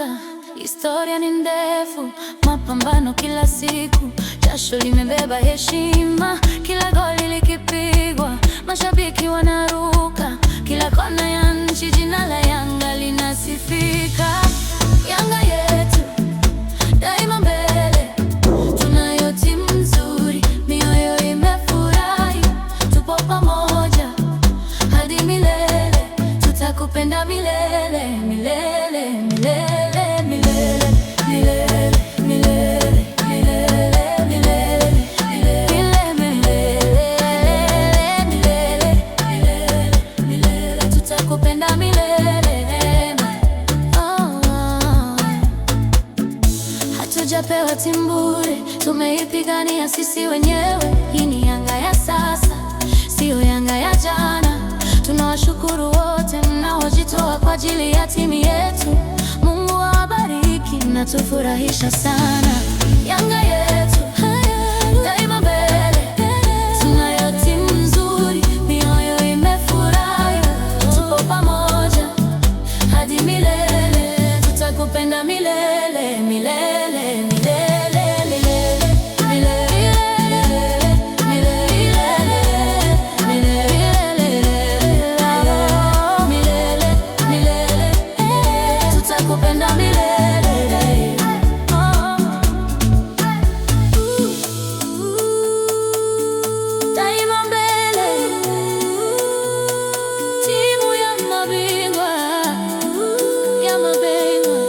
kwanza. Historia ni ndefu, mapambano kila siku, jasho limebeba heshima. Kila goli likipigwa, mashabiki wanaruka. Kila kona ya nchi, jina la Yanga linasifika. Yanga yetu daima mbele, tunayo timu nzuri, mioyo imefurahi. Tupo pamoja hadi milele, tutakupenda milele, milele, milele, milele, milele, milele, milele, milele, milele, milele, milele, tutakupenda milele. Hatujapewa timu bure, tumeipigania sisi wenyewe. Hii ni Yanga ya sasa, siyo Yanga ya jana. Tunawashukuru wote mnaojitoa kwa ajili ya timu yetu. Mungu awabariki, mnatufurahisha sana. Yanga yetu daima mbele, tunayo timu nzuri, mioyo imefurahi. Tupo pamoja hadi milele, tutakupenda milele, milele, milele, milele, tutakupenda milele. Daima mbele, timu ya mabingwa, ya mabingwa.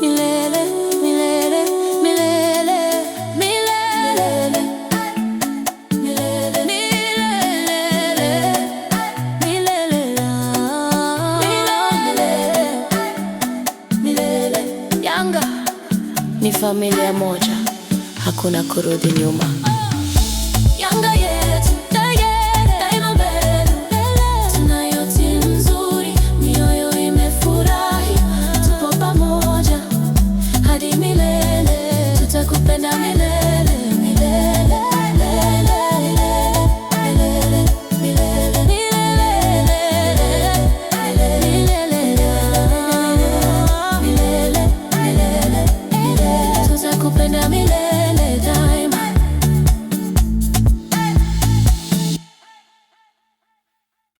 Milele, milele, milele, milele, milele, milele, milele. Yanga ni familia moja, hakuna kurudi nyuma.